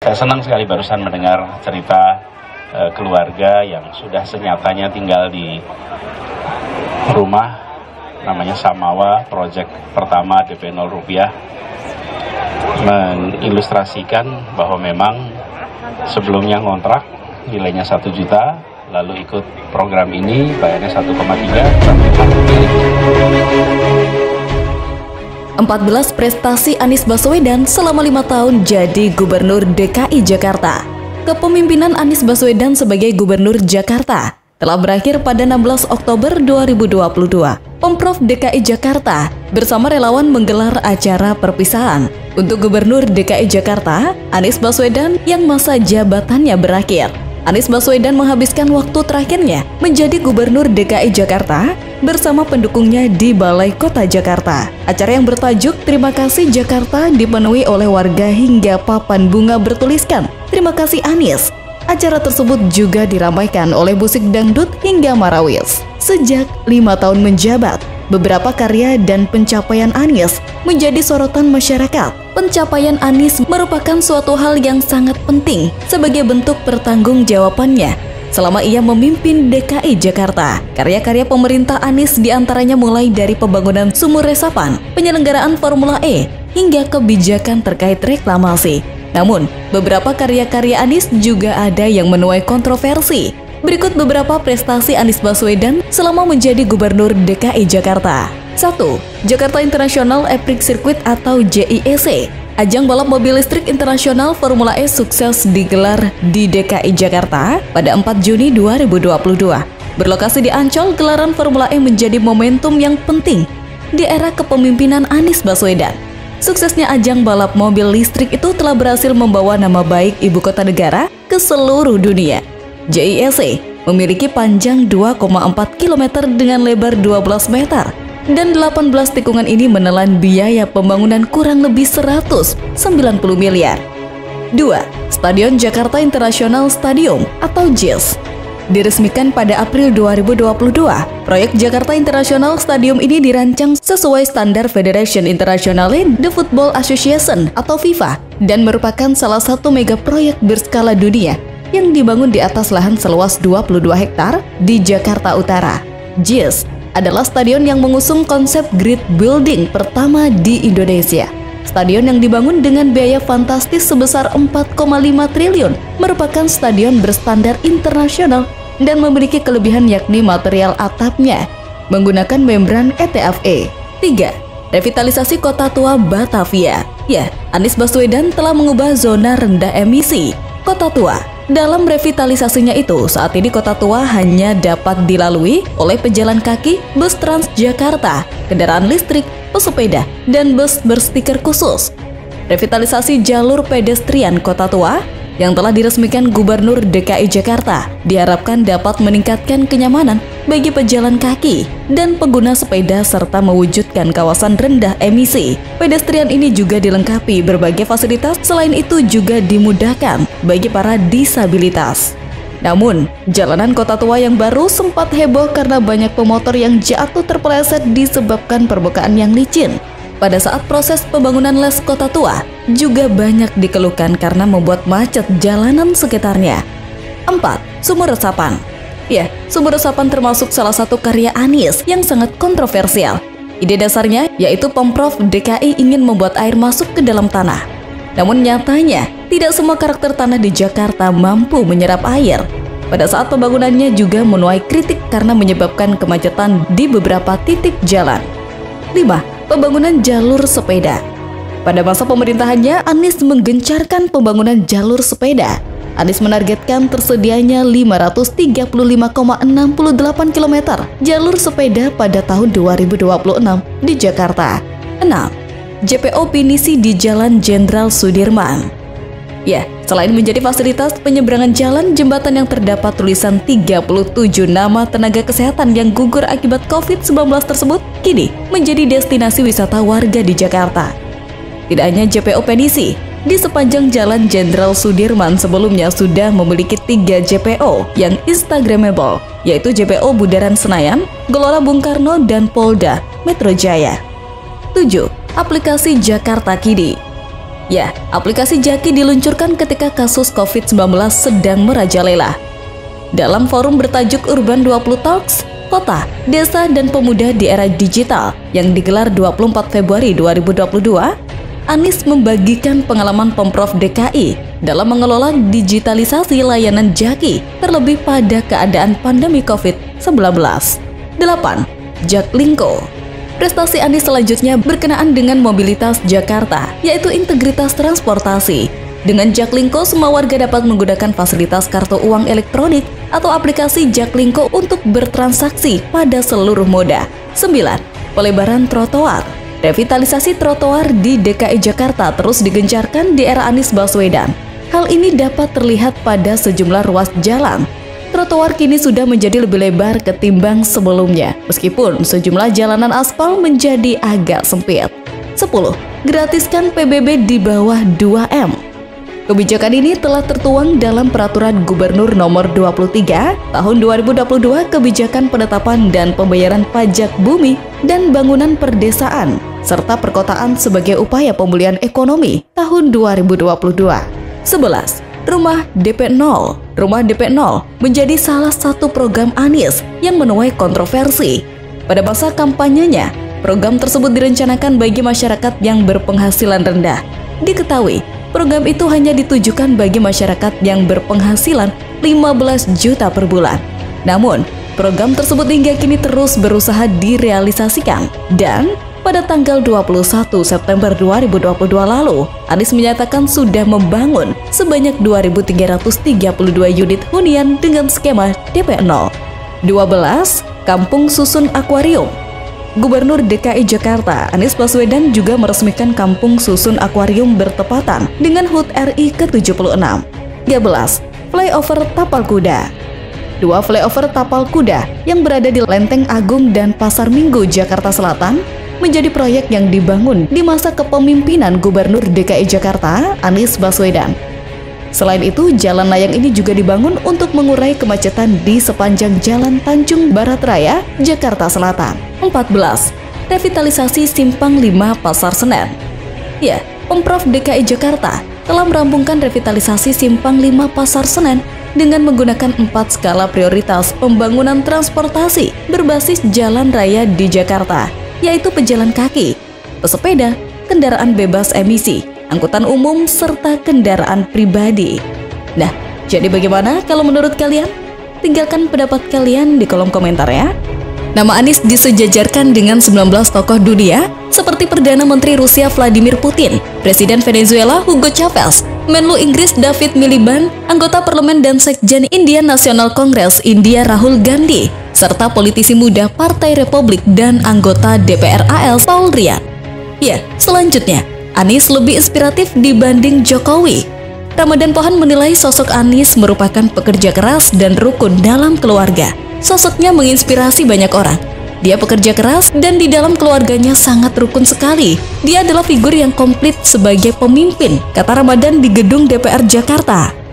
Saya senang sekali barusan mendengar cerita keluarga yang sudah senyatanya tinggal di rumah namanya Samawa, proyek pertama DP 0 rupiah, mengilustrasikan bahwa memang sebelumnya ngontrak nilainya 1 juta, lalu ikut program ini bayarnya 1,3 sampai 14 prestasi Anies Baswedan selama 5 tahun jadi Gubernur DKI Jakarta. Kepemimpinan Anies Baswedan sebagai Gubernur Jakarta telah berakhir pada 16 Oktober 2022. Pemprov DKI Jakarta bersama relawan menggelar acara perpisahan untuk Gubernur DKI Jakarta, Anies Baswedan yang masa jabatannya berakhir. Anies Baswedan menghabiskan waktu terakhirnya menjadi Gubernur DKI Jakarta bersama pendukungnya di Balai Kota Jakarta. Acara yang bertajuk Terima Kasih Jakarta dipenuhi oleh warga hingga papan bunga bertuliskan Terima kasih Anies. Acara tersebut juga diramaikan oleh musik dangdut hingga marawis. Sejak 5 tahun menjabat, beberapa karya dan pencapaian Anies menjadi sorotan masyarakat. Pencapaian Anies merupakan suatu hal yang sangat penting sebagai bentuk pertanggungjawabannya selama ia memimpin DKI Jakarta. Karya-karya pemerintah Anies diantaranya mulai dari pembangunan sumur resapan, penyelenggaraan Formula E, hingga kebijakan terkait reklamasi. Namun, beberapa karya-karya Anies juga ada yang menuai kontroversi. Berikut beberapa prestasi Anies Baswedan selama menjadi Gubernur DKI Jakarta. 1. Jakarta International Epic Circuit atau JIEC. Ajang balap mobil listrik internasional Formula E sukses digelar di DKI Jakarta pada 4 Juni 2022. Berlokasi di Ancol, gelaran Formula E menjadi momentum yang penting di era kepemimpinan Anies Baswedan. Suksesnya ajang balap mobil listrik itu telah berhasil membawa nama baik ibu kota negara ke seluruh dunia. JIEC memiliki panjang 2,4 km dengan lebar 12 meter. Dan 18 tikungan ini menelan biaya pembangunan kurang lebih 190 miliar. 2. Stadion Jakarta International Stadium atau JIS. Diresmikan pada April 2022, proyek Jakarta International Stadium ini dirancang sesuai standar Federation Internationale de Football Association atau FIFA dan merupakan salah satu mega proyek berskala dunia yang dibangun di atas lahan seluas 22 hektar di Jakarta Utara. JIS adalah stadion yang mengusung konsep grid building pertama di Indonesia. Stadion yang dibangun dengan biaya fantastis sebesar 4,5 triliun merupakan stadion berstandar internasional dan memiliki kelebihan yakni material atapnya menggunakan membran ETFE. 3. Revitalisasi Kota Tua Batavia. Ya, Anies Baswedan telah mengubah zona rendah emisi Kota Tua. Dalam revitalisasinya itu, saat ini Kota Tua hanya dapat dilalui oleh pejalan kaki, bus Transjakarta, kendaraan listrik, pesepeda, dan bus berstiker khusus. Revitalisasi jalur pedestrian Kota Tua yang telah diresmikan Gubernur DKI Jakarta diharapkan dapat meningkatkan kenyamanan bagi pejalan kaki dan pengguna sepeda serta mewujudkan kawasan rendah emisi. Pedestrian ini juga dilengkapi berbagai fasilitas, selain itu juga dimudahkan bagi para disabilitas. Namun, jalanan Kota Tua yang baru sempat heboh karena banyak pemotor yang jatuh terpeleset disebabkan permukaan yang licin. Pada saat proses pembangunan les Kota Tua, juga banyak dikeluhkan karena membuat macet jalanan sekitarnya. 4. Sumur resapan. Ya, sumur resapan termasuk salah satu karya Anies yang sangat kontroversial. Ide dasarnya yaitu Pemprov DKI ingin membuat air masuk ke dalam tanah. Namun nyatanya, tidak semua karakter tanah di Jakarta mampu menyerap air. Pada saat pembangunannya juga menuai kritik karena menyebabkan kemacetan di beberapa titik jalan. 5. Pembangunan jalur sepeda. Pada masa pemerintahannya, Anies menggencarkan pembangunan jalur sepeda. Anies menargetkan tersedianya 535,68 km jalur sepeda pada tahun 2026 di Jakarta. 6. JPO Pinisi di Jalan Jenderal Sudirman. Ya, selain menjadi fasilitas penyeberangan jalan, jembatan yang terdapat tulisan 37 nama tenaga kesehatan yang gugur akibat COVID-19 tersebut kini menjadi destinasi wisata warga di Jakarta. Tidak hanya JPO Pinisi, di sepanjang Jalan Jenderal Sudirman sebelumnya sudah memiliki 3 JPO yang instagramable, yaitu JPO Bundaran Senayan, Gelora Bung Karno, dan Polda Metro Jaya. 7. Aplikasi Jakarta Kidi. Ya, aplikasi Jaki diluncurkan ketika kasus COVID-19 sedang merajalela. Dalam forum bertajuk Urban 20 Talks, Kota, Desa, dan Pemuda di Era Digital yang digelar 24 Februari 2022, Anies membagikan pengalaman Pemprov DKI dalam mengelola digitalisasi layanan Jaki, terlebih pada keadaan pandemi COVID-19. 8. Jaklingko. Prestasi Anies selanjutnya berkenaan dengan mobilitas Jakarta, yaitu integritas transportasi. Dengan Jaklingko, semua warga dapat menggunakan fasilitas kartu uang elektronik atau aplikasi Jaklingko untuk bertransaksi pada seluruh moda. 9. Pelebaran trotoar. Revitalisasi trotoar di DKI Jakarta terus digencarkan di era Anies Baswedan. Hal ini dapat terlihat pada sejumlah ruas jalan. Trotoar kini sudah menjadi lebih lebar ketimbang sebelumnya, meskipun sejumlah jalanan aspal menjadi agak sempit. 10. Gratiskan PBB di bawah 2M. Kebijakan ini telah tertuang dalam Peraturan Gubernur Nomor 23 Tahun 2022 Kebijakan Penetapan dan Pembayaran Pajak Bumi dan Bangunan Perdesaan serta Perkotaan sebagai upaya pemulihan ekonomi tahun 2022. 11. Rumah DP 0. Rumah DP 0 menjadi salah satu program Anies yang menuai kontroversi. Pada masa kampanyenya, program tersebut direncanakan bagi masyarakat yang berpenghasilan rendah. Diketahui, program itu hanya ditujukan bagi masyarakat yang berpenghasilan 15 juta per bulan. Namun, program tersebut hingga kini terus berusaha direalisasikan dan pada tanggal 21 September 2022 lalu, Anies menyatakan sudah membangun sebanyak 2.332 unit hunian dengan skema DP 0. 12. Kampung Susun Akuarium. Gubernur DKI Jakarta, Anies Baswedan juga meresmikan Kampung Susun Akuarium bertepatan dengan HUT RI ke-76. 13. Flyover Tapal Kuda. 2 flyover Tapal Kuda yang berada di Lenteng Agung dan Pasar Minggu, Jakarta Selatan menjadi proyek yang dibangun di masa kepemimpinan Gubernur DKI Jakarta, Anies Baswedan. Selain itu, jalan layang ini juga dibangun untuk mengurai kemacetan di sepanjang Jalan Tanjung Barat Raya, Jakarta Selatan. 14. Revitalisasi Simpang 5 Pasar Senen. Ya, Pemprov DKI Jakarta telah merampungkan revitalisasi Simpang 5 Pasar Senen dengan menggunakan 4 skala prioritas pembangunan transportasi berbasis jalan raya di Jakarta, yaitu pejalan kaki, pesepeda, kendaraan bebas emisi, angkutan umum, serta kendaraan pribadi. Nah, jadi bagaimana kalau menurut kalian? Tinggalkan pendapat kalian di kolom komentar ya. Nama Anies disejajarkan dengan 19 tokoh dunia seperti Perdana Menteri Rusia Vladimir Putin, Presiden Venezuela Hugo Chavez, Menlu Inggris David Miliband, anggota parlemen dan sekjen Indian National Congress India Rahul Gandhi, serta politisi muda Partai Republik dan anggota DPR AL Paul Ryan. Ya, selanjutnya, Anies lebih inspiratif dibanding Jokowi. Ramadan Pohan menilai sosok Anies merupakan pekerja keras dan rukun dalam keluarga. Sosoknya menginspirasi banyak orang. Dia pekerja keras dan di dalam keluarganya sangat rukun sekali. Dia adalah figur yang komplit sebagai pemimpin, kata Ramadan di gedung DPR Jakarta.